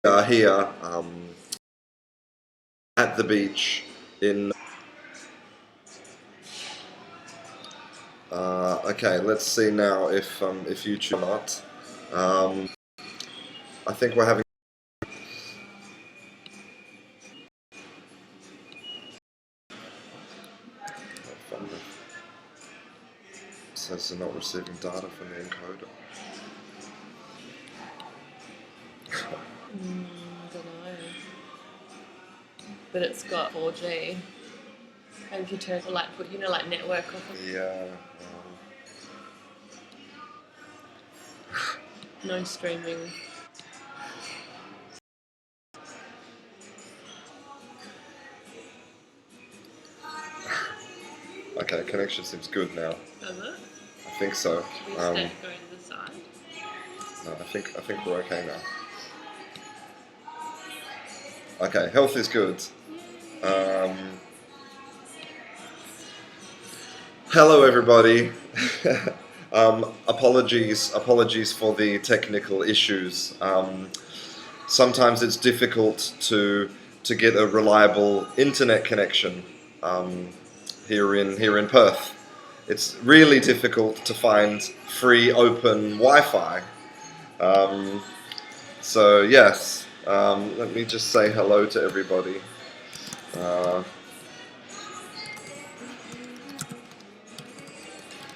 are here at the beach in. Okay, let's see now if you choose or not. I think we're having. It says they're not receiving data from the encoder. Don't know. But it's got 4G. And if you turn put like network or something. Yeah. No streaming. Okay, connection seems good now. Does it? I think so. Should we go to the side? No, I think we're okay now. Okay, health is good. Hello, everybody. Apologies for the technical issues. Sometimes it's difficult to get a reliable internet connection here in Perth. It's really difficult to find free open Wi-Fi. So yes, let me just say hello to everybody.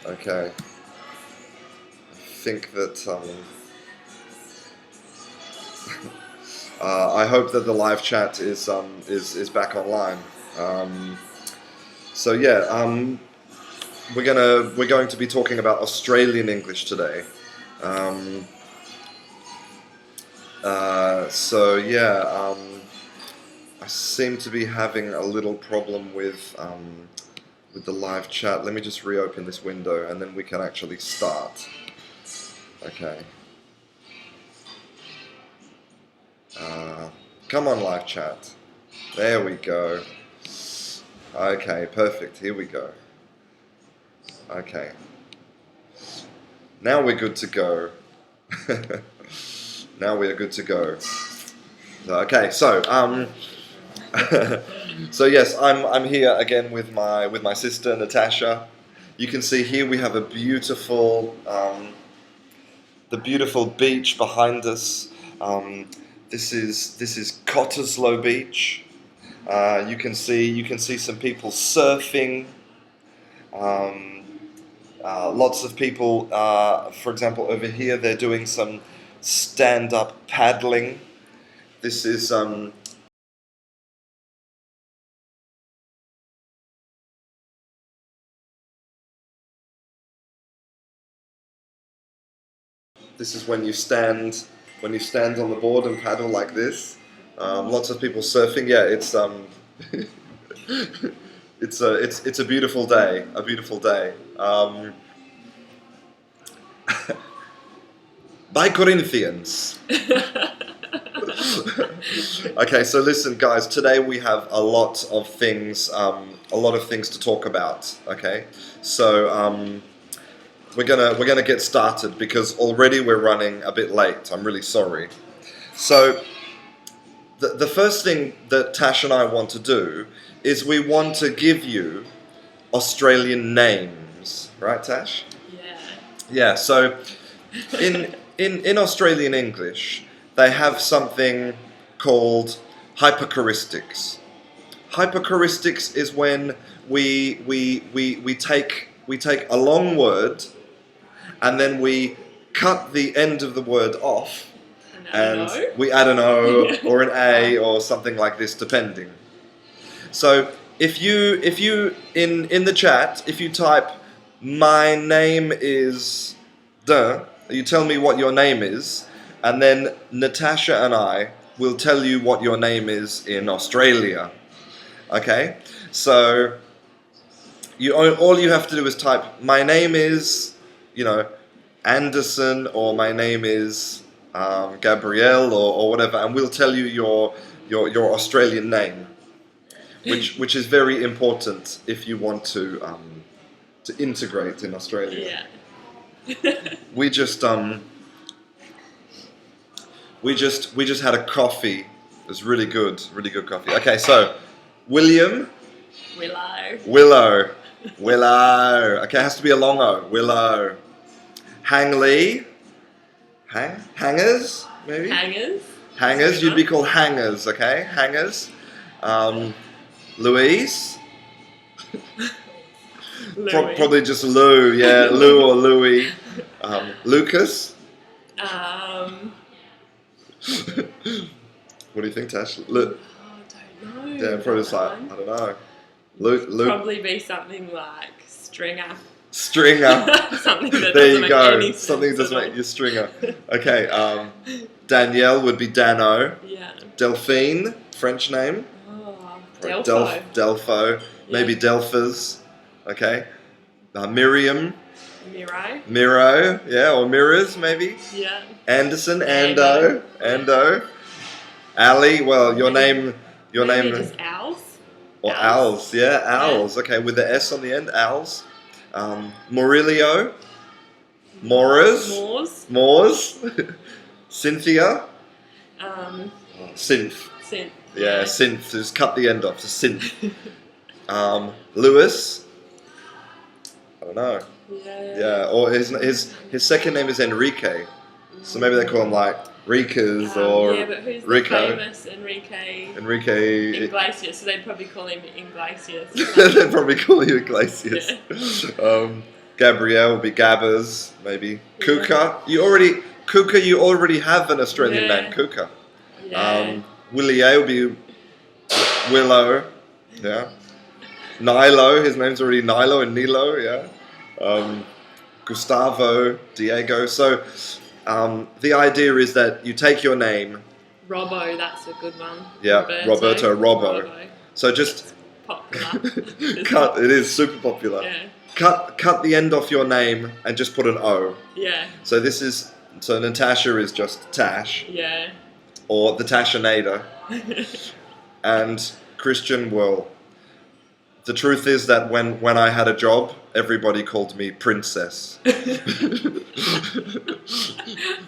Okay. I think that I hope that the live chat is back online. So yeah, we're going to be talking about Australian English today. So yeah, I seem to be having a little problem with the live chat. Let me just reopen this window and then we can actually start. Okay. Come on, live chat. There we go. Okay, perfect. Here we go. Okay. Now we're good to go. Now we are good to go. Okay, so so yes, I'm here again with my sister Natasha. You can see here we have a beautiful the beautiful beach behind us. This is Cottesloe Beach. You can see some people surfing. Lots of people, for example, over here they're doing some stand-up paddling. This is when you stand on the board and paddle like this. Lots of people surfing. Yeah, it's it's a beautiful day. A beautiful day. By Corinthians. Okay, so listen, guys. Today we have a lot of things to talk about. Okay, so we're gonna get started because already we're running a bit late. I'm really sorry. So the first thing that Tash and I want to do is we want to give you Australian names, right, Tash? Yeah. Yeah. So in Australian English, they have something called hyperchoristics. Hyperchoristics is when we take a long word and then we cut the end of the word off and we add an O or an A or something like this, depending. So if you in the chat, if you type my name is you tell me what your name is, and then Natasha and I will tell you what your name is in Australia. Okay? So all you have to do is type my name is, Anderson, or my name is Gabrielle, or whatever, and we'll tell you your Australian name, which is very important if you want to integrate in Australia. Yeah. we just had a coffee. It was really good coffee. Okay, so William, Willow. Willow. Okay, it has to be a long O. Willow. Hang Lee, hangers maybe. Hangers. You'd be called hangers. Okay, hangers. Louise. Probably just Lou. Yeah, Lou or Louie. Lucas. What do you think, Tash? I don't know. Yeah, probably just like, I don't know. Luke. Probably be something like Stringer. Something that there doesn't you go. Make Something that doesn't make you Stringer. Okay. Danielle would be Dano. Yeah. Delphine, French name. Oh, Delpho. Maybe Delphas. Okay. Miriam. Miro. Yeah, or Mirrors maybe. Yeah. Anderson. Ando. Ali. Well, your name. Maybe just Owls. Or Owls. Yeah, Owls. Okay, with the S on the end. Owls. Murillo. Moors. Cynthia. Synth. Yeah, synth. Just cut the end off. So synth. Lewis. I don't know. Yeah. Or his second name is Enrique. So maybe they call him like Rikas or yeah, but who's Rico. the famous Enrique Iglesias? So they'd probably call him Iglesias. They'd probably call you Iglesias. Yeah. Gabrielle would be Gabbers, maybe. Kuka. You already have an Australian name, Kuka. Yeah. Willie would be Willow. Yeah. Nilo, his name's already Nilo and Nilo, yeah. Gustavo, Diego. So the idea is that you take your name. Robbo, that's a good one. Yeah, Robbo. So just popular. It is super popular. Yeah. Cut the end off your name and just put an O. Yeah. So Natasha is just Tash. Yeah. Or the Tashinator. And Christian, well, the truth is that when I had a job, everybody called me Princess.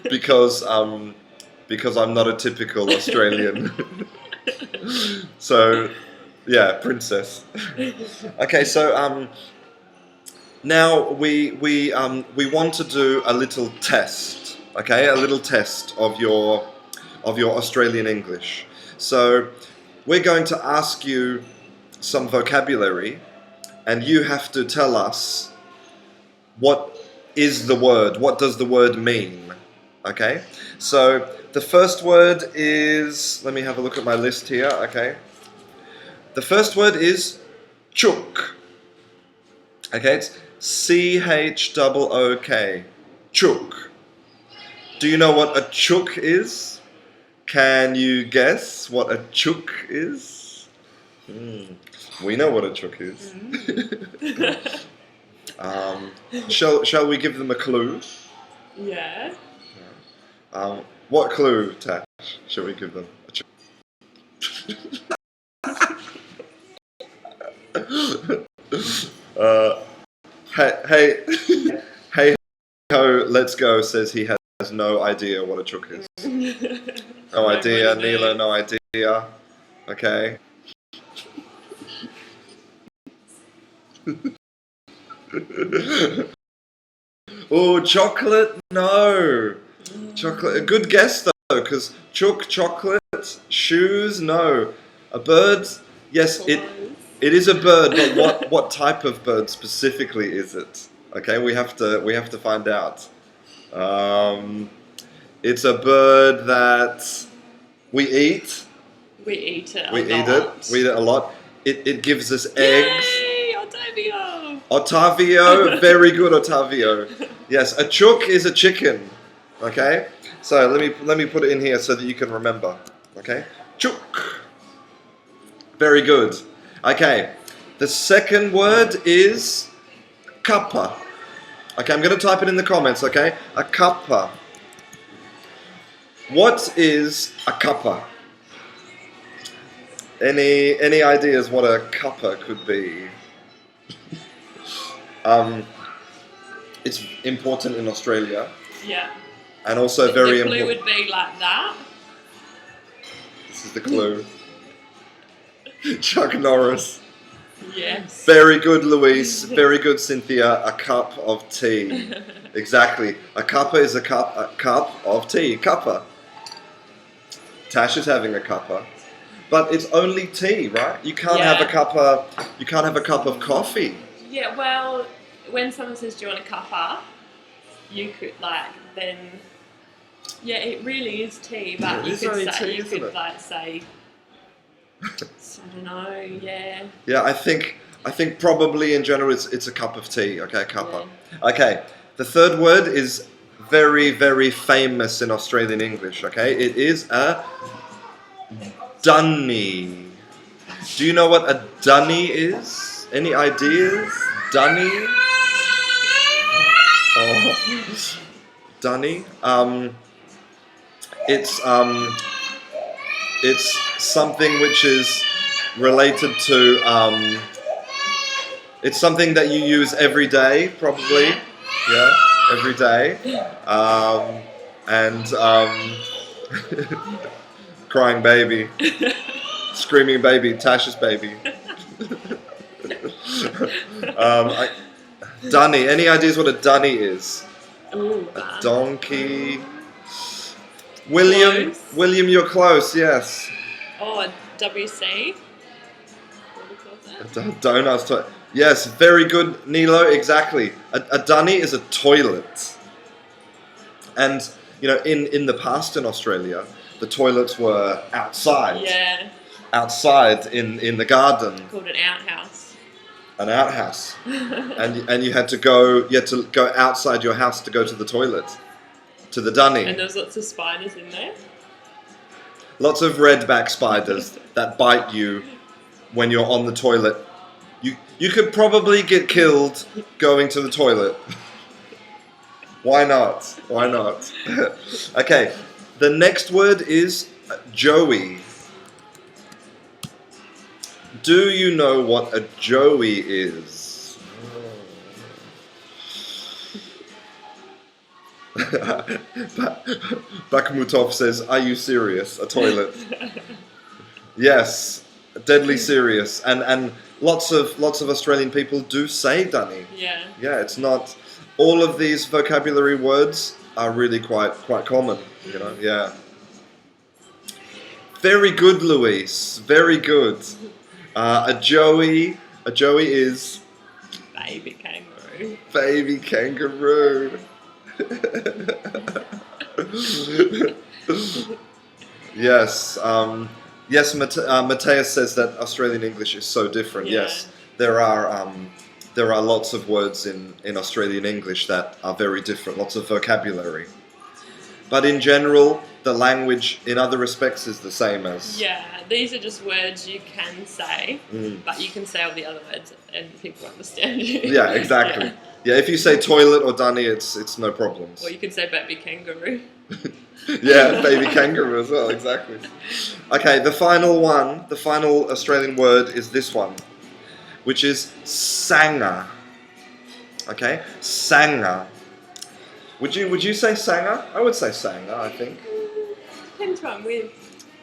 because I'm not a typical Australian. So, yeah, Princess. Okay, so now we want to do a little test. Okay, a little test of your Australian English. So we're going to ask you some vocabulary, and you have to tell us what is the word. What does the word mean? Okay. So the first word is. Let me have a look at my list here. Okay. The first word is chook. Okay, it's CHOOK. Chook. Do you know what a chook is? Can you guess what a chook is? We know what a chook is. Shall we give them a clue? Yeah. What clue, Tash, shall we give them? Hey ho, let's go says he has no idea what a chook is. No idea, Neela, no idea. Okay. Oh, chocolate? No. Chocolate. A good guess though, because chocolate, shoes, no. A bird? Yes, it is a bird, but what type of bird specifically is it? Okay, we have to find out. It's a bird that we eat. We eat it. We eat it a lot. It gives us eggs. Yay, Ottavio! Ottavio, very good, Ottavio. Yes, a chook is a chicken. Okay, so let me put it in here so that you can remember. Okay, chook. Very good. Okay, the second word is cuppa. Okay, I'm going to type it in the comments. Okay, a cuppa. What is a cuppa? Any ideas what a cuppa could be? It's important in Australia. Yeah. And also very important. The clue important. would be like that. This is the clue. Chuck Norris. Yes. Very good, Louise. Very good, Cynthia. A cup of tea. Exactly. A cuppa is a cup of tea. Cuppa. Tash is having a cuppa. But it's only tea, right? You can't have a cuppa. You can't have a cup of coffee. Yeah, well, when someone says, "Do you want a cuppa?" you could then. Yeah, it really is tea, but you could say, say. I don't know. Yeah. Yeah, I think probably in general it's a cup of tea. Okay, cuppa. Yeah. Okay, the third word is very, very famous in Australian English. Okay, it is a dunny. Do you know what a dunny is? Any ideas? Dunny? Oh. Dunny? It's something which is related to. It's something that you use every day, probably. Yeah, every day. Crying baby, screaming baby, Tash's baby. Dunny. Any ideas what a dunny is? Ooh, a donkey. William, close. William, you're close. Yes. Oh, a WC. What do you call that? Donuts. Yes, very good, Nilo. Exactly. A dunny is a toilet, and in the past in Australia, the toilets were outside. Yeah. Outside in the garden. Called an outhouse. An outhouse, and you had to go outside your house to go to the toilet, to the dunny. And there's lots of spiders in there. Lots of redback spiders that bite you when you're on the toilet. You could probably get killed going to the toilet. Why not? Why not? Okay, the next word is joey. Do you know what a joey is? Bakhmutov says, "Are you serious? A toilet?" Yes, deadly serious, and lots of Australian people do say dunny. Yeah. Yeah, it's not. All of these vocabulary words are really quite common. Yeah. Very good, Louise. Very good. A joey is baby kangaroo. Baby kangaroo. Yes. Yes. Matthias says that Australian English is so different. Yeah. Yes, there are lots of words in Australian English that are very different. Lots of vocabulary, but in general, the language in other respects is the same as. Yeah, these are just words you can say, but you can say all the other words and people understand you. Yeah, exactly. Yeah, if you say toilet or dunny, it's no problems. Or you could say baby kangaroo. Yeah, baby kangaroo as well, exactly. Okay, the final Australian word is this one, which is sanger. Okay, sanger. Would you say sanger? I would say sanger, I think. Depends what I'm with.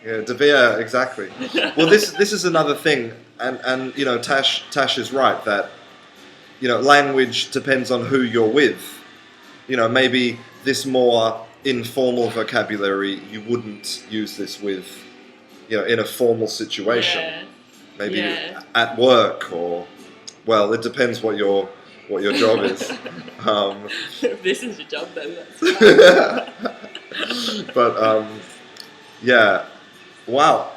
Yeah, exactly. Well, this is another thing, and Tash is right that language depends on who you're with. Maybe this more informal vocabulary you wouldn't use this with, in a formal situation. Yeah. Maybe at work or, well, it depends what your job is. If this is your job, then that's fine. But yeah, wow,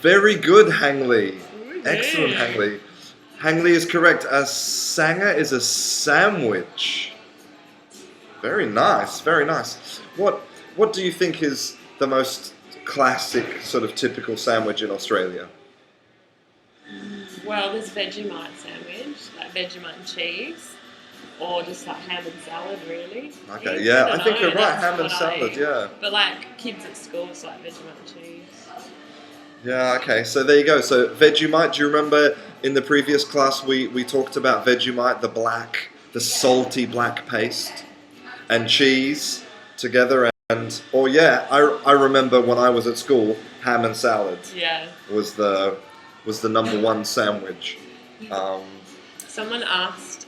very good, Hangley. Excellent, Hangley. Hangley is correct. A sanger is a sandwich. Very nice, very nice. What do you think is the most classic, sort of typical sandwich in Australia? Well, there's Vegemite sandwich, like Vegemite and cheese, or just like ham and salad, really. Okay, yeah, I think you're right, ham and salad, yeah. But like kids at school, it's like Vegemite and cheese. Yeah, okay, so there you go. So Vegemite, do you remember in the previous class we talked about Vegemite, the salty black paste, and cheese together? And or yeah, I remember when I was at school, ham and salad Yeah. was the number one sandwich. Someone asked,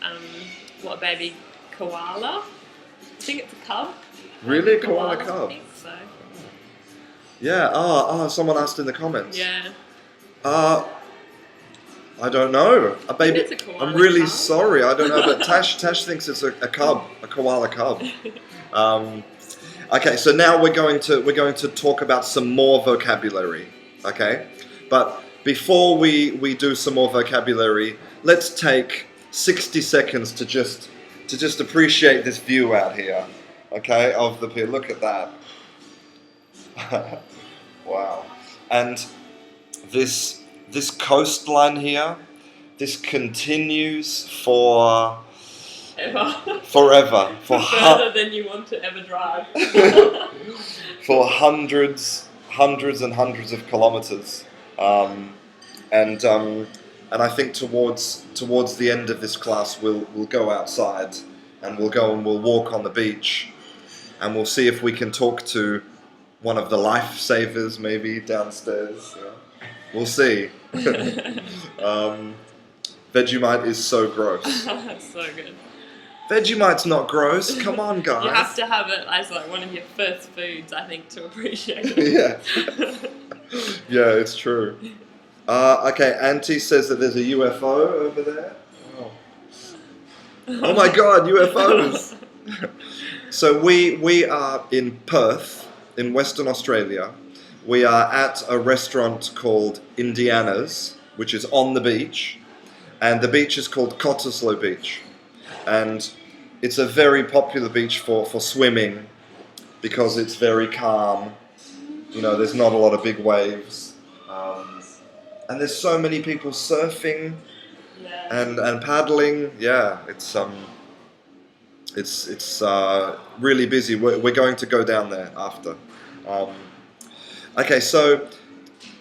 what a baby koala? I think it's a cub. Really, Baby koala I cub? think so. Yeah. Someone asked in the comments. Yeah. I don't know. A baby. It's a koala I'm really cub. sorry. I don't know, but Tash thinks it's a cub, a koala cub. Okay, so now we're going to talk about some more vocabulary. Okay, but before we do some more vocabulary, let's take 60 seconds to just appreciate this view out here. Okay, of the pier. Look at that. Wow. And this coastline here, this continues for forever, for further than you want to ever drive. for hundreds and hundreds of kilometers, and I think towards the end of this class we'll go outside and we'll walk on the beach, and we'll see if we can talk to one of the lifesavers maybe downstairs. Yeah. We'll see. Vegemite is so gross. So good. Vegemite's not gross. Come on, guys. You have to have it as like one of your first foods, I think, to appreciate it. Yeah. Yeah, it's true. Okay, Auntie says that there's a UFO over there. Oh my God, UFOs! So we are in Perth, in Western Australia. We are at a restaurant called Indiana's, which is on the beach, and the beach is called Cottesloe Beach. And it's a very popular beach for swimming because it's very calm. You know, there's not a lot of big waves. And there's so many people surfing and paddling. Yeah, it's really busy. We're going to go down there after. Okay, so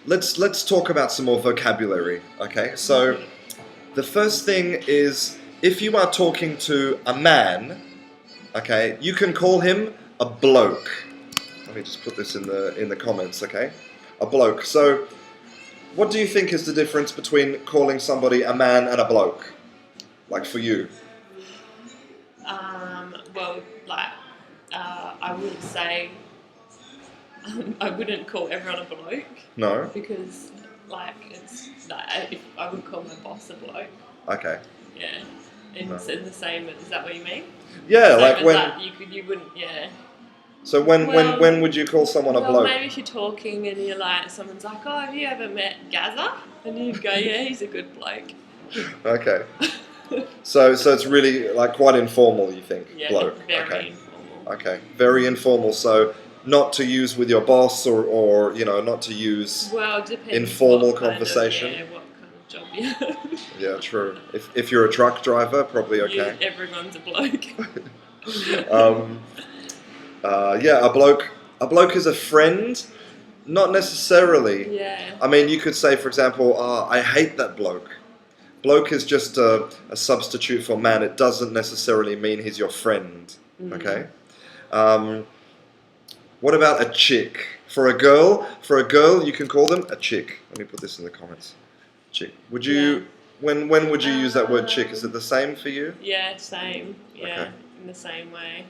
let's talk about some more vocabulary. Okay, so the first thing is, if you are talking to a man, okay, you can call him a bloke. Let me just put this in the comments, okay? A bloke. So, what do you think is the difference between calling somebody a man and a bloke? Like for you? Well, like, I would say, I wouldn't call everyone a bloke. No? Because, like, it's like, I would call my boss a bloke. Okay. Yeah. In the same, is that what you mean? Yeah, Same like as when... That, you wouldn't, yeah. So when would you call someone a bloke? Maybe if you're talking and you're like, someone's like, oh, have you ever met Gaza? And you'd go, yeah, he's a good bloke. Okay. So it's really like quite informal, you think? Yeah, bloke. very informal. Okay, very informal. So not to use with your boss or you know, not to use Depends informal what conversation. What kind of job you have. Yeah, true. If you're a truck driver, probably okay. Everyone's a bloke. Yeah, a bloke is a friend, not necessarily. Yeah. I mean, you could say, for example, I hate that bloke. Bloke is just a substitute for man. It doesn't necessarily mean he's your friend. Okay. What about a chick? For a girl, you can call them a chick. Let me put this in the comments. Chick. Would you? Yeah. When would you use that word chick? Is it the same for you? Yeah, same. Yeah, okay. In the same way.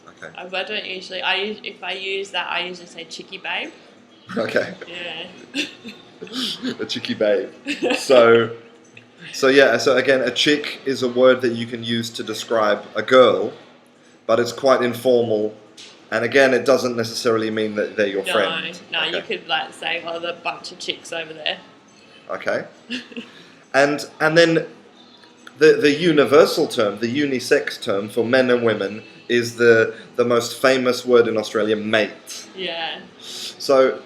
Okay. I don't usually. If I use that, I usually say chicky babe. Okay. Yeah. A chicky babe. So yeah. So again, a chick is a word that you can use to describe a girl, but it's quite informal. And again, it doesn't necessarily mean that they're your friend. No, okay. You could like say, "Well, there's a bunch of chicks over there." Okay. And then the universal term, the unisex term for men and women is the most famous word in Australia, mate. Yeah. So,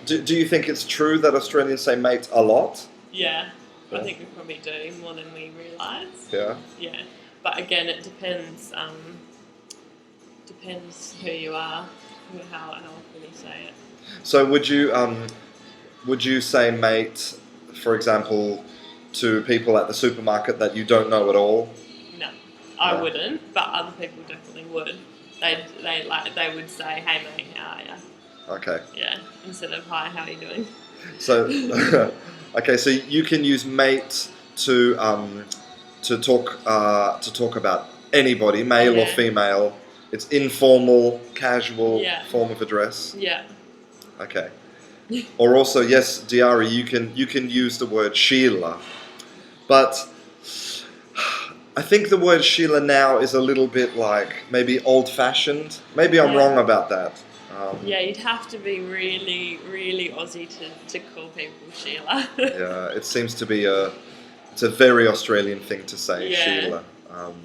do you think it's true that Australians say mate a lot? Yeah. I think we probably do more than we realise. Yeah. Yeah, but again, it depends. Depends who you are, how often you say it. So would you say mate, for example, to people at the supermarket that you don't know at all? No, I wouldn't, but other people definitely would. they would say, "Hey mate, how are you?" Okay. Yeah, instead of "Hi, how are you doing?" So, okay, so you can use mate to talk about anybody, male or Yeah. female. It's informal, casual Yeah. form of address. Yeah. Okay. Or also, yes, Diari, you can use the word Sheila, but I think the word Sheila now is a little bit like maybe old-fashioned. Maybe I'm wrong about that. Yeah, you'd have to be really, really Aussie to call people Sheila. Yeah, it seems to be it's a very Australian thing to say, Yeah. Sheila.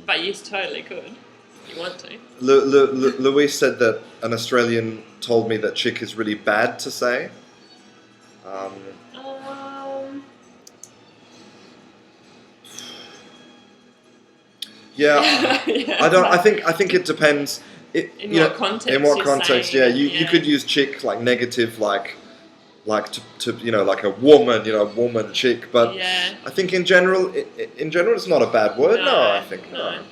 But you totally could, if you want to. Louise said that an Australian told me that chick is really bad to say. Um, Yeah, yeah, I don't. I think it depends. In what context? In what you're context? saying Yeah, you could use chick like negative, like to like a woman, woman chick. But yeah. I think in general, it's not a bad word. No, I think no.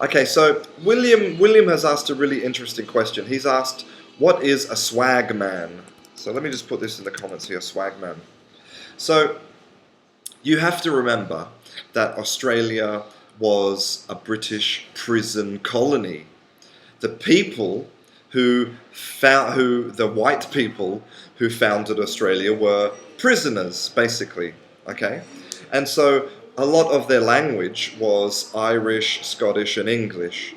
Okay, so William has asked a really interesting question. He's asked, "What is a swag man?" So let me just put this in the comments here. Swag man. So you have to remember that Australia was a British prison colony. The people the white people who founded Australia were prisoners, basically. Okay, and so a lot of their language was Irish, Scottish, and English.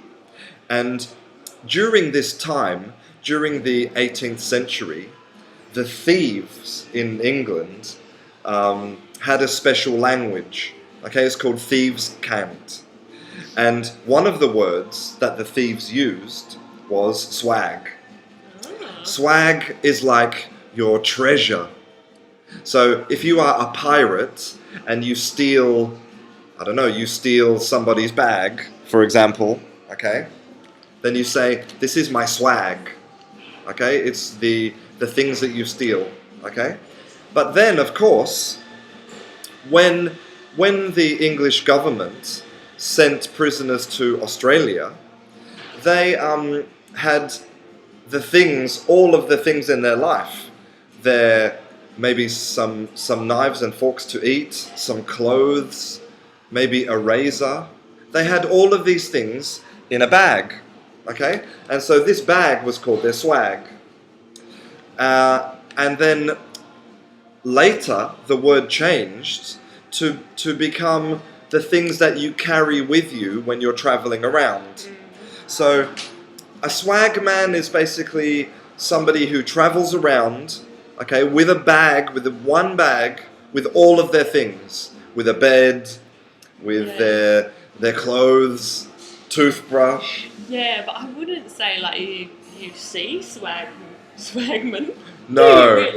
And during this time, during the 18th century, the thieves in England had a special language. Okay, it's called thieves' cant. And one of the words that the thieves used was swag. Swag is like your treasure. So if you are a pirate and you steal, I don't know, you steal somebody's bag, for example, okay, then you say, "This is my swag." Okay, it's the things that you steal. Okay, but then of course, when the English government sent prisoners to Australia, they had all of the things in their life. Their maybe some knives and forks to eat, some clothes, maybe a razor. They had all of these things in a bag. Okay, and so this bag was called their swag. And then later, the word changed to become the things that you carry with you when you're traveling around. So a swag man is basically somebody who travels around, okay, with a bag, with one bag, with all of their things, with a bed, with their clothes, toothbrush. Yeah, but I wouldn't say like you see swagman. No.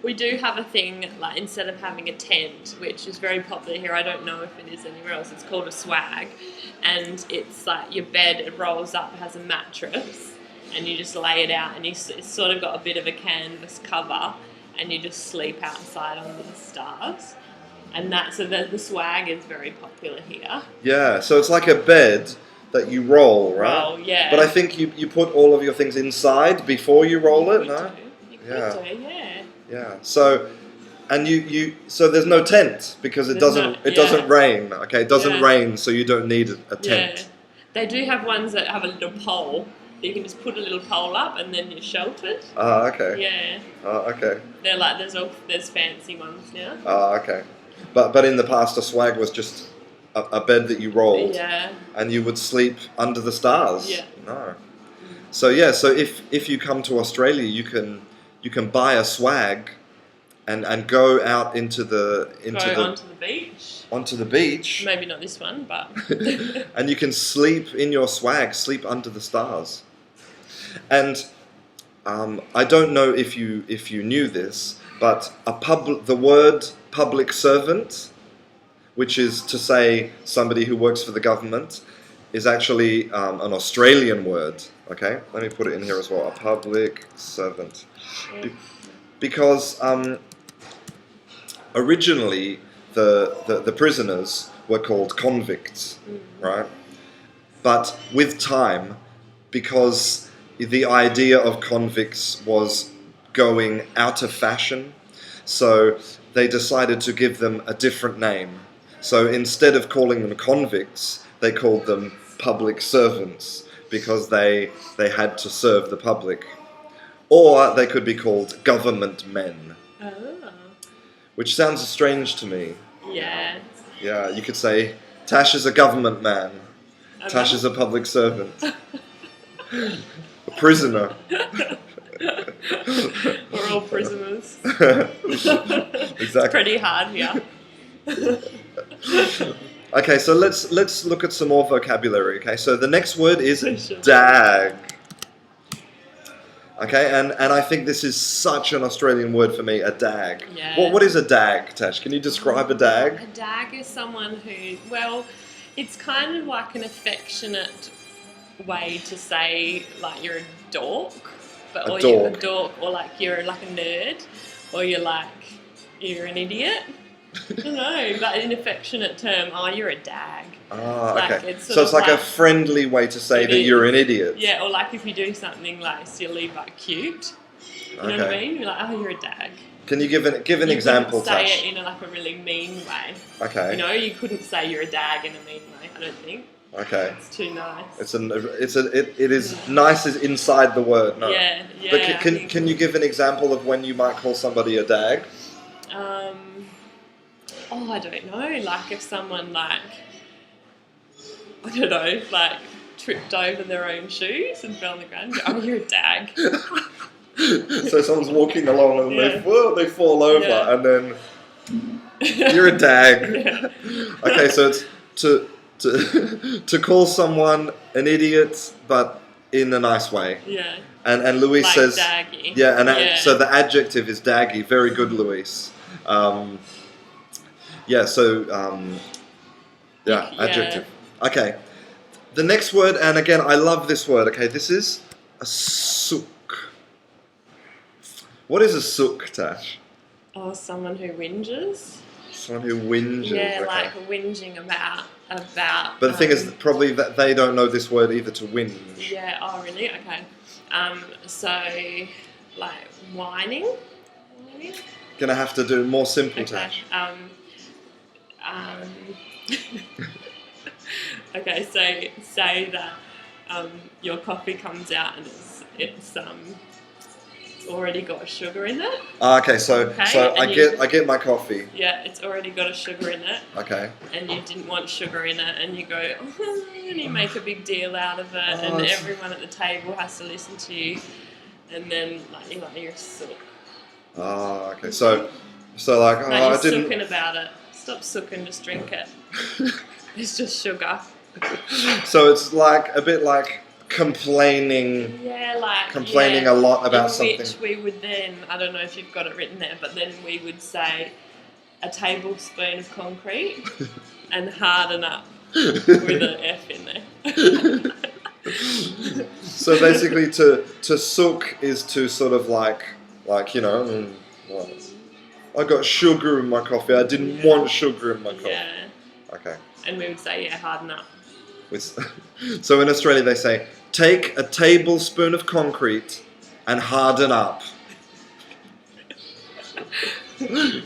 We do have a thing, like, instead of having a tent, which is very popular here, I don't know if it is anywhere else, it's called a swag, and it's like your bed, it rolls up, has a mattress, and you just lay it out, and it's sort of got a bit of a canvas cover, and you just sleep outside under the stars. And so the swag is very popular here. Yeah, so it's like a bed that you roll, right? Roll, yeah. But I think you put all of your things inside before you roll it, no? You could do, yeah. Yeah. So, and so there's no tent because it doesn't rain. Okay, it doesn't rain, so you don't need a tent. Yeah. They do have ones that have a little pole. You can just put a little pole up and then you're sheltered. Ah, okay. Yeah. Ah, okay. They're like there's fancy ones now. Ah, okay. But in the past, a swag was just a bed that you rolled. Yeah. And you would sleep under the stars. Yeah. No. So so if you come to Australia, you can buy a swag, and go out onto the beach. Onto the beach. Maybe not this one, but. And you can sleep in your swag, sleep under the stars. And I don't know if you knew this, but the word public servant, which is to say somebody who works for the government, is actually an Australian word. Okay, let me put it in here as well. A public servant, because originally the prisoners were called convicts, right? but with time, because the idea of convicts was going out of fashion, so they decided to give them a different name. So instead of calling them convicts, they called them public servants, because they had to serve the public. Or they could be called government men, Oh. which sounds strange to me. Yeah. Yeah, you could say, Tash is a government man. Okay. Tash is a public servant. A prisoner. We're all prisoners. Exactly. It's pretty hard here. Okay, so let's look at some more vocabulary. Okay, so the next word is Sure. dag. Okay, and I think this is such an Australian word for me, a dag. Yeah. What is a dag, Tash? Can you describe a dag? A dag is someone who, well, it's kind of like an affectionate way to say, like, you're a dork, but A or you're a dork. dork, or like you're like a nerd, or you're an idiot. I don't know, like an affectionate term. Oh, you're a dag. Ah, Like, okay. it's sort So it's of like a like- friendly way to say It that you're is. an idiot. Yeah, or like if you do something like silly but cute. You know what I Okay. mean? You're like, oh, you're a dag. Can you give an You example, couldn't say Tash? it in like a really mean way. Okay. You know, you couldn't say you're a dag in a mean way. I don't think Okay. it's too nice. It is nice is inside the word. No. Yeah, yeah. But I can think- you give an example of when you might call somebody a dag? Oh, I don't know. Like if someone I don't know, like tripped over their own shoes and fell on the ground. Go, oh, you're a dag. So someone's walking along and they fall over, Yeah. and then you're a dag. Yeah. Okay, so it's to call someone an idiot, but in a nice way. Yeah. And Louise Like says, daggy. yeah, and Yeah. so the adjective is daggy. Very good, Louise. Yeah. Adjective. Okay. The next word, and again, I love this word. Okay, this is a sook. What is a sook, Tash? Oh, someone who whinges. Someone who whinges. Yeah, okay. like whinging about. But the thing is, probably that they don't know this word either to whinge. Yeah. Oh, really? Okay. So like whining. Whining. Gonna have to do more simple, Okay. Tash. Okay. So say that your coffee comes out and it's already got sugar in it. Okay, so Okay, I and I get my coffee. Yeah, it's already got a sugar in it, Okay. and you didn't want sugar in it, and you go, oh, and you make a big deal out of it, Oh, and it's- everyone at the table has to listen to you, and then you're a sook. Ah, okay. So like, No, I you're didn't. sooking about it. Stop sooking, just drink it. It's just sugar. So it's like a bit like complaining Yeah, a lot about in something. which we would then, I don't know if you've got it written there, but then we would say a tablespoon of concrete and harden up with an F in there. So basically, to sook is to sort of like I got sugar in my coffee. I didn't want sugar in my coffee. Yeah, Okay. and we would say, yeah, harden up. So in Australia they say, take a tablespoon of concrete and harden up.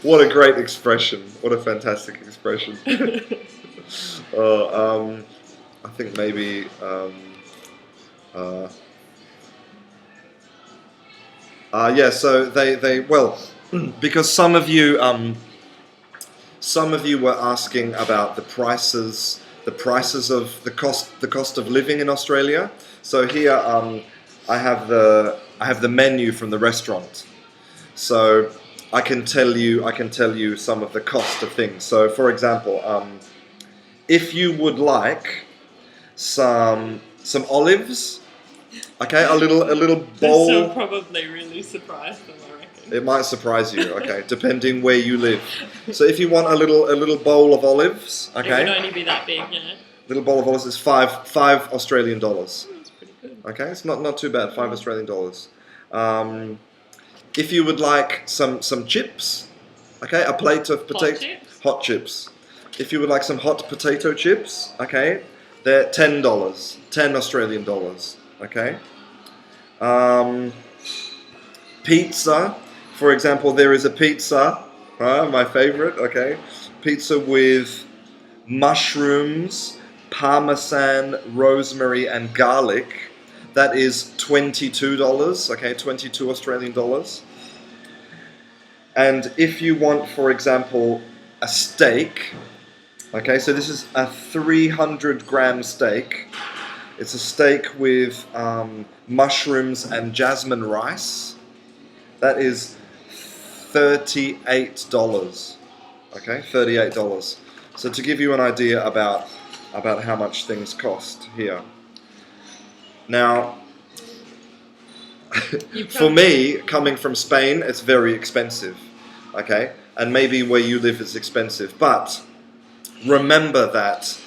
What a great expression. What a fantastic expression. I think maybe so they well, because some of you were asking about the prices of the cost of living in Australia. So here I have the menu from the restaurant. So I can tell you some of the cost of things. So for example, if you would like some olives, okay, a little bowl. They're still probably really surprised them, I reckon. It might surprise you, okay, depending where you live. So if you want a little bowl of olives, It would okay, only be that big, yeah. little bowl of olives is five Australian dollars. That's pretty good. Okay, it's not too bad. 5 Australian dollars. If you would like some chips, okay, a plate of potato chips? hot chips. If you would like some hot potato chips, okay, They're $10, 10 Australian dollars. Okay. Pizza, for example, there is a pizza, my favorite. Okay, pizza with mushrooms, parmesan, rosemary, and garlic. That is $22. Okay, 22 Australian dollars. And if you want, for example, a steak. Okay, so this is a 300-gram steak. It's a steak with mushrooms and jasmine rice. That is $38. Okay, $38. So to give you an idea about how much things cost here. Now, for me, coming from Spain, it's very expensive. Okay, and maybe where you live is expensive, but remember that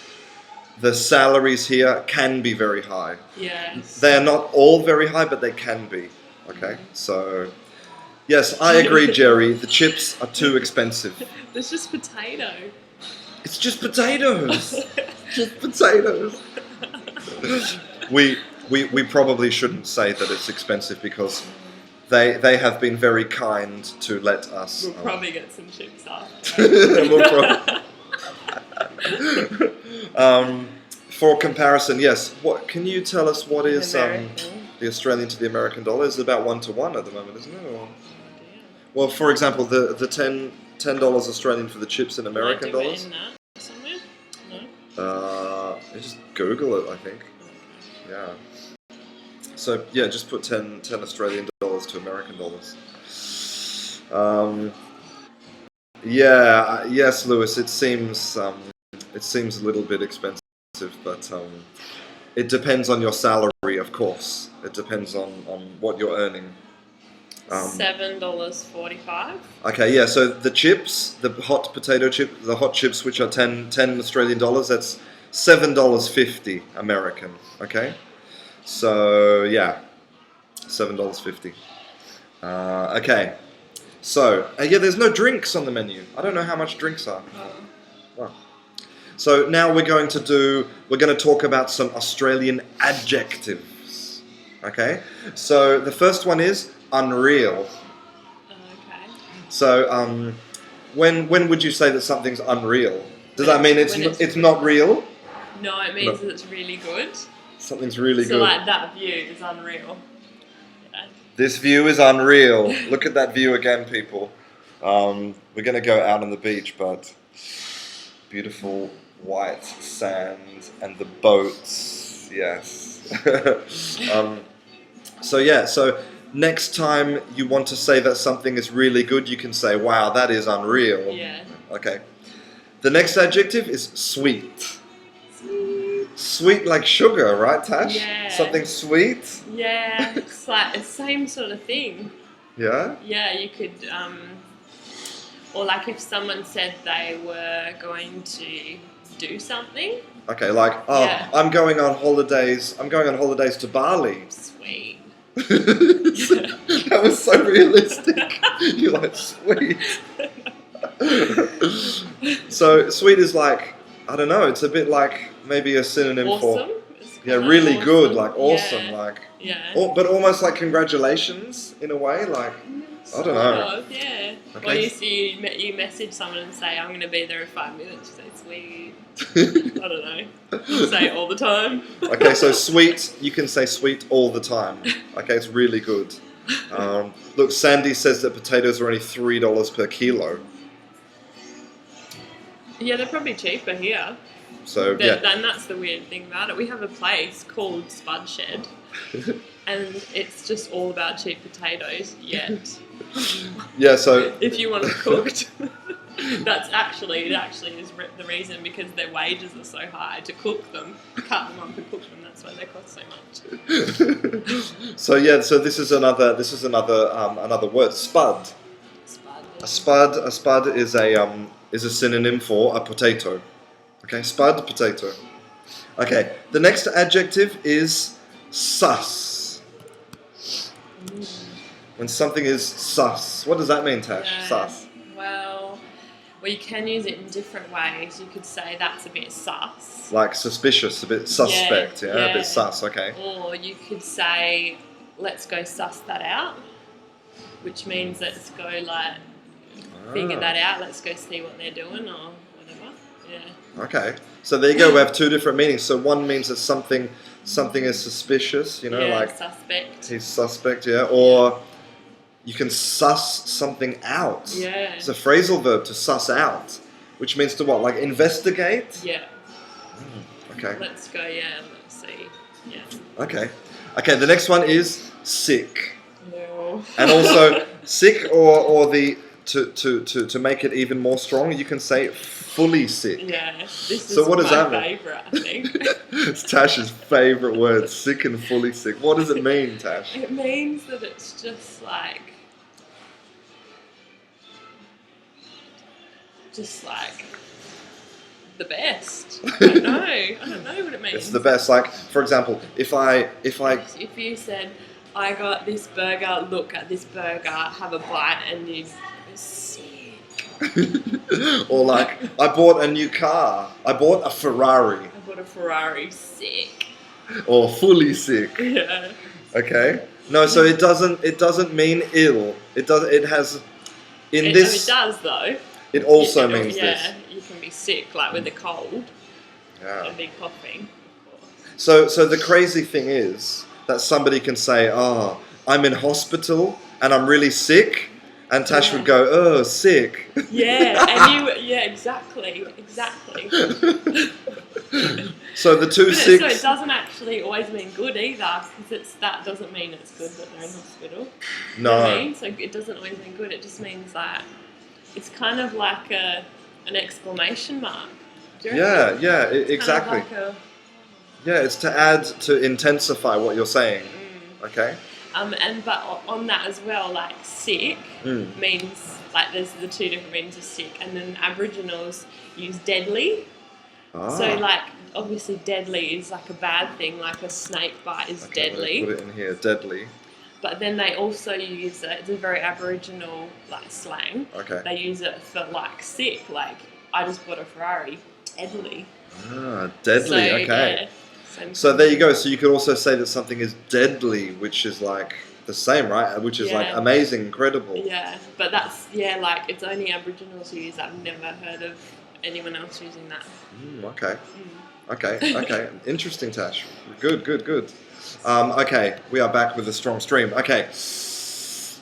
the salaries here can be very high. Yes. They are not all very high, but they can be. Okay, so yes, I agree, Jerry. The chips are too expensive. It's just potato. It's just potatoes. Just potatoes. We probably shouldn't say that it's expensive because they have been very kind to let us. We'll probably get some chips after. For comparison, yes. What can you tell us? What is American. The Australian to the American dollar? Is about 1-to-1 at the moment, isn't it? Or, well, for example, the $10 Australian for the chips in American dollars. In that somewhere? You just Google it, I think. Yeah. So yeah, just put 10 Australian dollars to American dollars. Yes, Lewis. It seems a little bit expensive, but it depends on your salary, of course. It depends on what you're earning. $7.45. Okay, yeah. So the chips, the hot potato chip, the hot chips, which are 10 Australian dollars, that's $7.50 American. Okay. So yeah, $7.50. Okay. So yeah, there's no drinks on the menu. I don't know how much drinks are. Oh. So now we're going to talk about some Australian adjectives. Okay. So the first one is unreal. Okay. So when would you say that something's unreal? Does that mean it's not real? No, it means that it's really good. Something's really good. So like that view is unreal. Yeah. This view is unreal. Look at that view again, people. We're going to go out on the beach, but beautiful white sand and the boats. Yes. So next time you want to say that something is really good, you can say, wow, that is unreal. Yeah. Okay. The next adjective is sweet. Sweet like sugar, right, Tash? Yeah. Something sweet? Yeah, it's like the same sort of thing. Yeah? Yeah, you could, or like if someone said they were going to do something. Okay, like, Yeah. I'm going on holidays to Bali. Sweet. That was so realistic. You're like, sweet. So, sweet is like, I don't know, it's a bit like maybe a synonym Awesome. for really awesome. good, like awesome, Yeah. like, Yeah. but almost like congratulations in a way, like, I don't know. Sort of, yeah. Okay. Or you message someone and say, I'm going to be there in 5 minutes. You say, sweet. I don't know. You say it all the time. Okay, so sweet, you can say sweet all the time. Okay, it's really good. Look, Sandy says that potatoes are only $3 per kilo. Yeah, they're probably cheaper here. So, And that's the weird thing about it. We have a place called Spud Shed, and it's just all about cheap potatoes, yet. Yeah, so... If you want them cooked, it actually is the reason, because their wages are so high to cook them, cut them up and cook them. That's why they cost so much. So this is another word, spud. Spud. A spud is a synonym for a potato. Okay, spud, potato. Okay, the next adjective is sus. When something is sus. What does that mean, Tash? Yeah. Sus. Well, Well, you can use it in different ways. You could say that's a bit sus. Like suspicious, a bit suspect, yeah. A bit sus, okay. Or you could say, let's go suss that out, which means let's go like figure that out. Let's go see what they're doing or whatever. Yeah. Okay. So there you go. We have two different meanings. So one means that something is suspicious, you know, like suspect. He's suspect, yeah. Or you can suss something out. Yeah. It's a phrasal verb to suss out, which means to what? Like investigate? Yeah. Okay. Let's go, let's see. Yeah. Okay. Okay, the next one is sick. No. And also sick or the to make it even more strong, you can say fully sick. Yeah. This So is what does my that mean? favourite, I think. It's Tash's favourite word, sick and fully sick. What does it mean, Tash? It means that it's just like the best. I don't know what it means. It's the best. Like, for example, if you said, I got this burger, look at this burger, have a bite, and you're sick. or like, I bought a new car. I bought a Ferrari. I bought a Ferrari, sick. Or fully sick. Yeah. Okay. No, so it doesn't mean ill. It has It does though. It also means this. Yeah, you can be sick, like with a cold. Yeah. And be coughing, of course. So the crazy thing is that somebody can say, "Oh, I'm in hospital and I'm really sick," and Tash would go, "Oh, sick." Yeah, and exactly. So the two six. So it doesn't actually always mean good either, because that doesn't mean it's good that they're in hospital. No. You know what I mean? So it doesn't always mean good. It just means that it's kind of like an exclamation mark. Do you reckon? Exactly. Kind of like yeah, it's to add to intensify what you're saying. Okay. But on that as well, like sick means like there's the two different meanings of sick, and then Aboriginals use deadly. So like obviously deadly is like a bad thing, like a snake bite is deadly. Put it in here, deadly. But then they also use it. It's a very Aboriginal like slang. Okay. They use it for like sick, like I just bought a Ferrari, deadly. Deadly. So, okay. Yeah, so there you go. So you could also say that something is deadly, which is like the same, right? Which is like amazing, incredible. Yeah, but that's like it's only Aboriginals who use that. I've never heard of anyone else using that. Okay. Interesting, Tash. Good. Okay, we are back with a strong stream. Okay,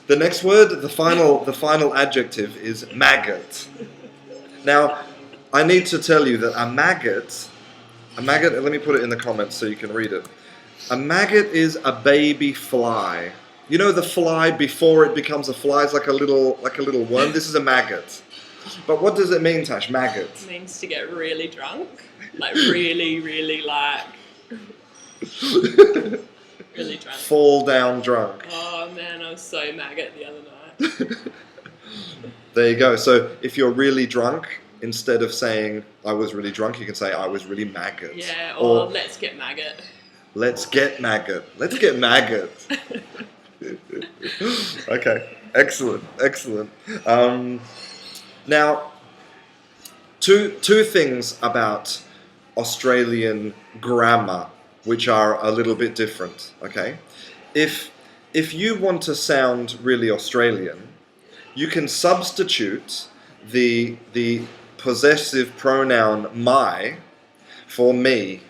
the next word, the final adjective is maggot. Now, I need to tell you that a maggot. Let me put it in the comments so you can read it. A maggot is a baby fly. You know the fly before it becomes a fly is like a little worm. This is a maggot. But what does it mean, Tash? Maggot. It means to get really drunk, like really, really like really drunk. Fall down drunk. Oh man, I was so maggot the other night. There you go. So if you're really drunk, instead of saying I was really drunk, you can say I was really maggot. Yeah, or let's get maggot. Let's get maggot. Let's get maggot. Okay, excellent. Now, two things about Australian grammar which are a little bit different. Okay, if you want to sound really Australian, you can substitute the possessive pronoun my for me.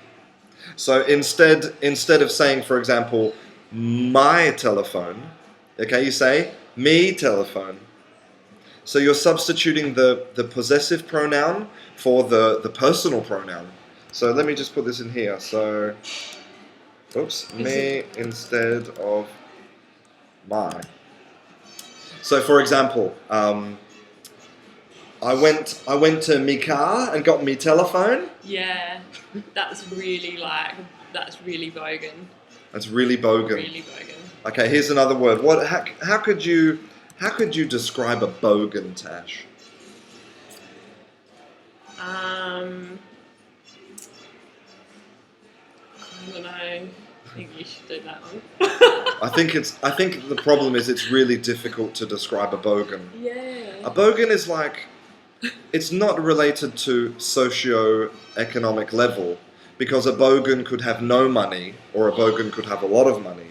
So instead of saying, for example, my telephone, okay, you say me telephone. So you're substituting the possessive pronoun for the personal pronoun. So let me just put this in here. So, oops, me instead of my. So for example, I went to me car and got me telephone. Yeah, that's really bogan. That's really bogan. Really bogan. Okay, here's another word. How could you describe a bogan, Tash? I don't know. I think you should do that one. I think the problem is it's really difficult to describe a bogan. Yeah. A bogan is like it's not related to socio-economic level, because a bogan could have no money or a bogan could have a lot of money.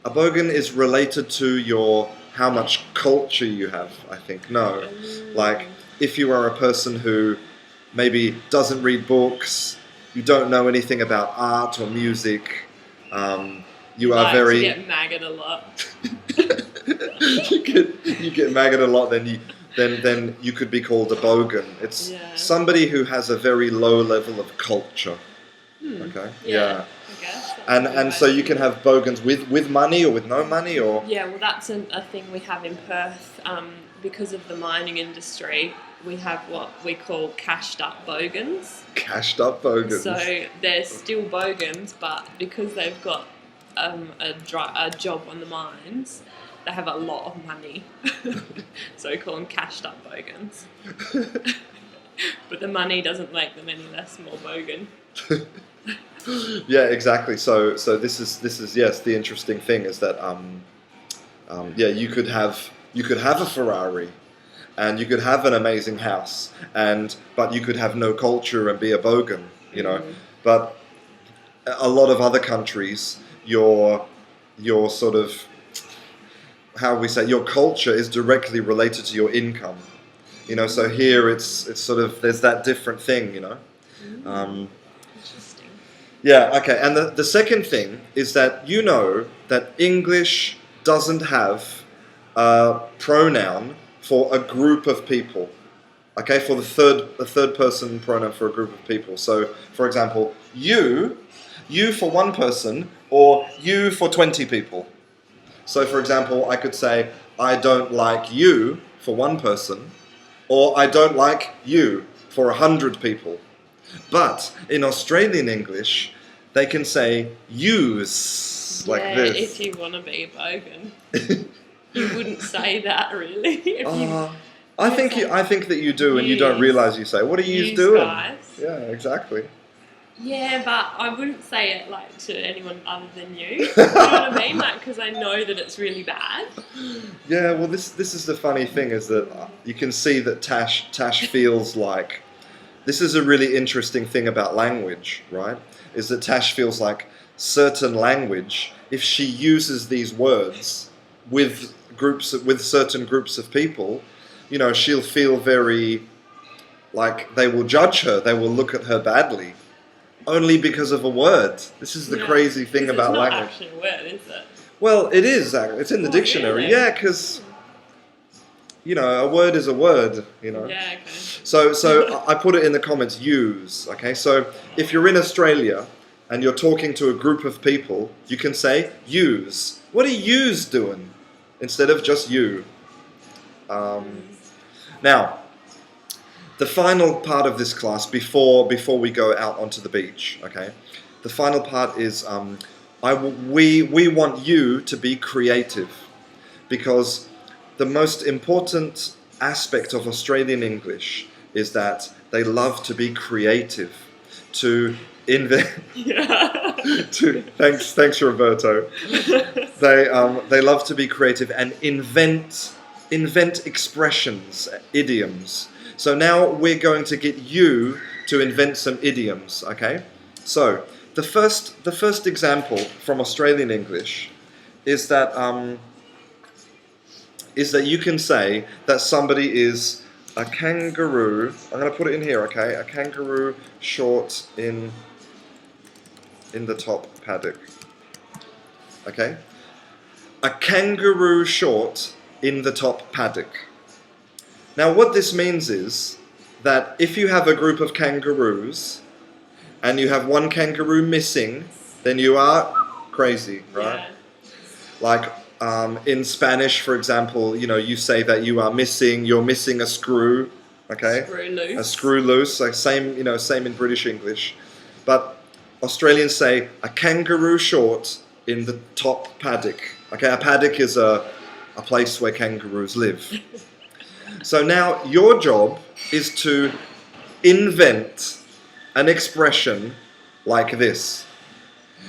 A bogan is related to your how much culture you have, I think. No. Like, if you are a person who maybe doesn't read books, you don't know anything about art or music, you are very... You get maggot a lot. you get maggot a lot, then you could be called a bogan. It's somebody who has a very low level of culture. Okay? Yeah. I guess. And so you can have bogans with money or with no money, or... Yeah, well, that's a thing we have in Perth. Because of the mining industry, we have what we call cashed up bogans. Cashed up bogans. So they're still bogans, but because they've got a job on the mines, they have a lot of money. So we call them cashed up bogans. But the money doesn't make them any less more bogan. Yeah, exactly. So this is yes, the interesting thing is that you could have a Ferrari, and you could have an amazing house, but you could have no culture and be a bogan, you know. But a lot of other countries, your sort of, how we say, your culture is directly related to your income, you know. So here it's sort of, there's that different thing, you know. Interesting. Yeah, okay. And the second thing is that you know that English doesn't have a pronoun for a group of people. Okay, for a third person pronoun for a group of people. So, for example, you for one person, or you for 20 people. So, for example, I could say, I don't like you for one person, or I don't like you for 100 people. But in Australian English, they can say use like this. If you want to be a bogan. You wouldn't say that, really. I think that you do, and you don't realise you say. What are you doing? Guys. Yeah, exactly. Yeah, but I wouldn't say it like to anyone other than you. You know what I mean? Like, because I know that it's really bad. Yeah, well, this is the funny thing, is that you can see that Tash feels like, this is a really interesting thing about language, right? Is that Tash feels like certain language, if she uses these words with certain groups of people, you know, she'll feel very like they will judge her, they will look at her badly, only because of a word. This is the crazy thing about language. It's not actually a word, is it? Well, it is. It's in the dictionary. Really? Yeah, because, you know, a word is a word, you know. Yeah, okay. So I put it in the comments, use, okay? So if you're in Australia and you're talking to a group of people, you can say use. What are yous doing? Instead of just you. Now, the final part of this class, before we go out onto the beach, okay? The final part is we want you to be creative, because the most important aspect of Australian English is that they love to be creative, to invent. Thanks, Roberto. They love to be creative and invent expressions, idioms. So now we're going to get you to invent some idioms, okay? So the first example from Australian English is that you can say that somebody is a kangaroo. I'm going to put it in here, okay? A kangaroo short in the top paddock. Okay? A kangaroo short in the top paddock. Now what this means is that if you have a group of kangaroos and you have one kangaroo missing, then you are crazy, right? Yeah. Like in Spanish, for example, you know, you say that you're missing a screw, okay? Screw loose. A screw loose, like same in British English. But Australians say a kangaroo short in the top paddock. Okay, a paddock is a place where kangaroos live. So now your job is to invent an expression like this.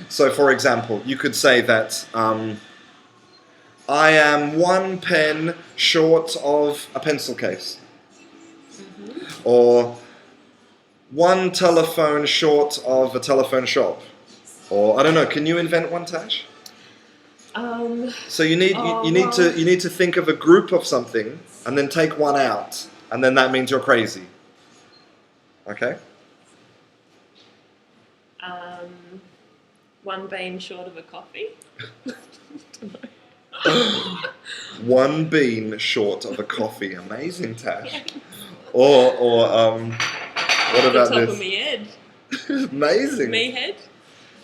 So for example, you could say that I am one pen short of a pencil case. Or one telephone short of a telephone shop. Or I don't know. Can you invent one, Tash? So you need to think of a group of something and then take one out, and then that means you're crazy. Okay. One bean short of a coffee. One bean short of a coffee. Amazing, Tash. Or what about the top this? of me head. Amazing. Me head.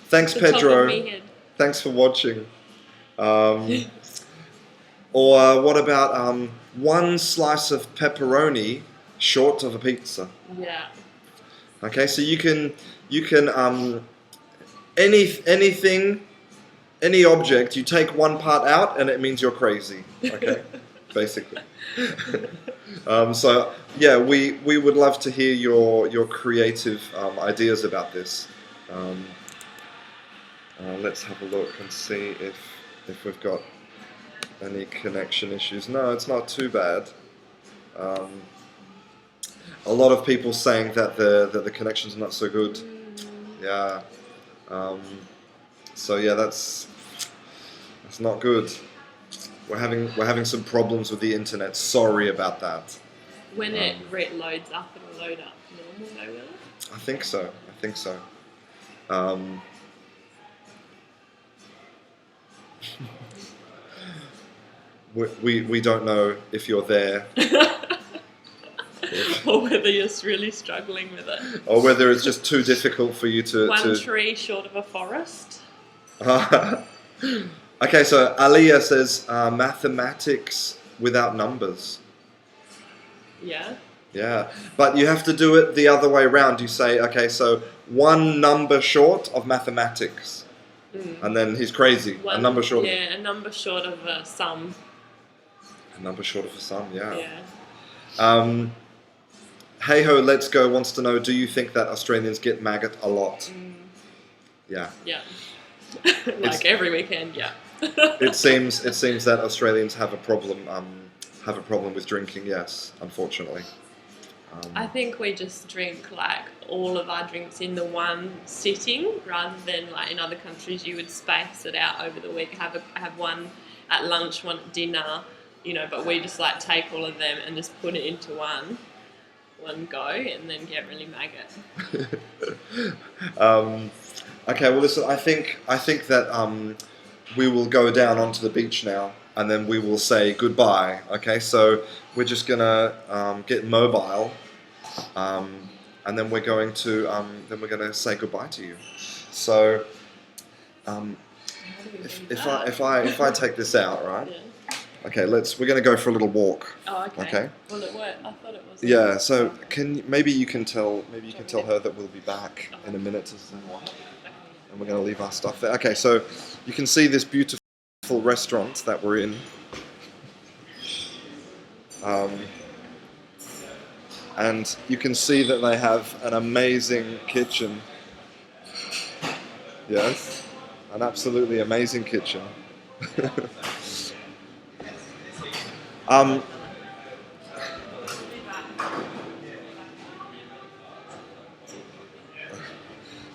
Thanks, The Pedro. top of me head. Thanks for watching. Or what about one slice of pepperoni short of a pizza? Yeah. Okay, so you can anything, any object, you take one part out and it means you're crazy. Okay, basically. So yeah, we would love to hear your creative ideas about this. Let's have a look and see if we've got any connection issues. No, it's not too bad. A lot of people saying that the connection's not so good. Yeah. So yeah, that's not good. We're having some problems with the internet. Sorry about that. When it loads up, it'll load up normal, though, will it? I think so. We don't know if you're there. Or whether you're really struggling with it. Or whether it's just too difficult for you to... One tree short of a forest. Okay, so Aliyah says mathematics without numbers. Yeah. Yeah, but you have to do it the other way around. You say, okay, so one number short of mathematics. And then he's crazy. A number short. Yeah, a number short of a sum. A number short of a sum, yeah. Yeah. Hey Ho Let's Go wants to know, do you think that Australians get maggot a lot? Yeah. Yeah. Like every weekend, yeah. It seems that Australians have a problem with drinking, yes, unfortunately. I think we just drink like all of our drinks in the one sitting, rather than like in other countries you would space it out over the week, have one at lunch, one at dinner, but we just like take all of them and just put it into one go and then get really maggot. Okay, well listen, I think that we will go down onto the beach now and then we will say goodbye. Okay, so we're just gonna get mobile, and then we're going to say goodbye to you. So if I take this out, right? Yeah. Okay, we're going to go for a little walk. Oh, okay. Okay. Well, it worked. I thought it was. Yeah. So maybe you can tell her that we'll be back in a minute, and we're going to leave our stuff there. Okay. So you can see this beautiful restaurant that we're in, and you can see that they have an amazing kitchen. Yes, an absolutely amazing kitchen.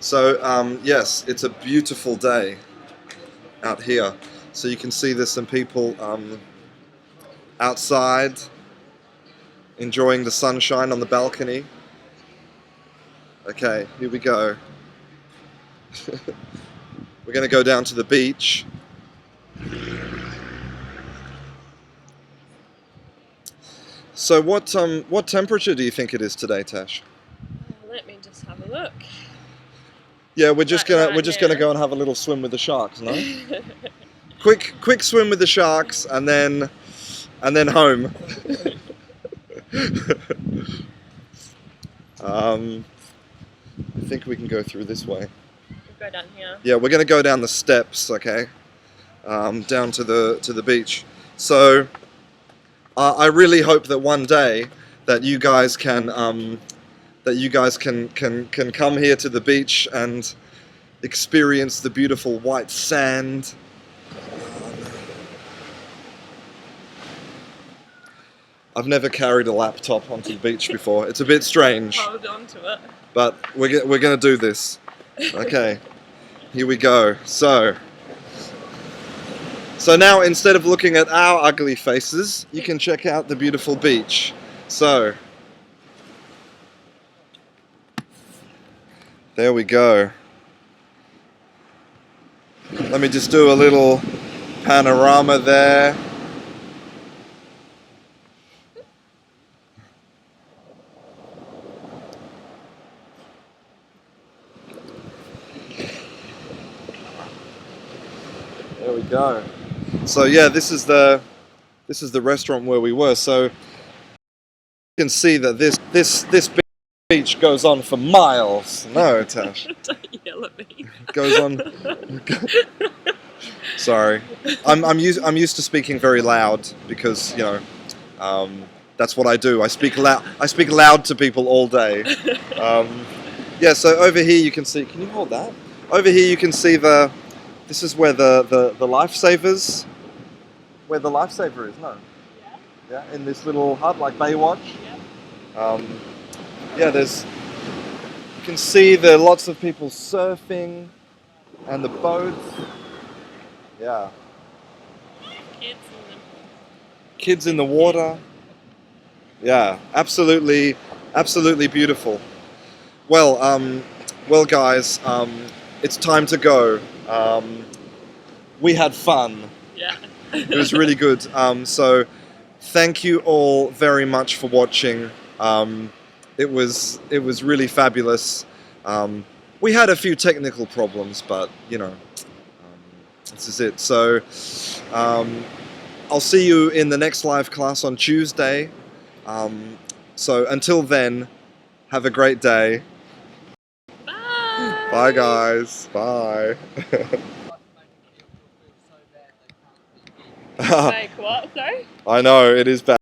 So yes, it's a beautiful day out here. So you can see there's some people outside enjoying the sunshine on the balcony. Okay, here we go. We're going to go down to the beach. So what temperature do you think it is today, Tash? Let me just have a look. Yeah, we're just gonna go and have a little swim with the sharks, no? quick swim with the sharks and then home. I think we can go through this way. We'll go down here. Yeah, we're gonna go down the steps, okay? Down to the beach. So I really hope that one day that you guys can come here to the beach and experience the beautiful white sand. I've never carried a laptop onto the beach before. It's a bit strange, Hold on to it. but we're gonna do this. Okay, here we go. So now instead of looking at our ugly faces, you can check out the beautiful beach. So there we go. Let me just do a little panorama there. There we go. So yeah, this is the restaurant where we were. So you can see that this beach goes on for miles. No, Tash. Don't yell at me. Goes on. Sorry, I'm used to speaking very loud because that's what I do. I speak loud to people all day. Yeah. So over here you can see. Can you hold that? Over here you can see this is where the lifesavers. Where the lifesaver is, no? Yeah. Yeah, in this little hut like Baywatch. Yeah. Yeah, you can see there are lots of people surfing and the boats. Yeah. Kids in the water. Yeah, absolutely beautiful. Well guys, it's time to go. We had fun. Yeah. It was really good. So thank you all very much for watching. It was really fabulous. We had a few technical problems, but this is it. So I'll see you in the next live class on Tuesday. So until then, have a great day. Bye. Bye guys. Bye. Like what? Sorry? I know, it is bad.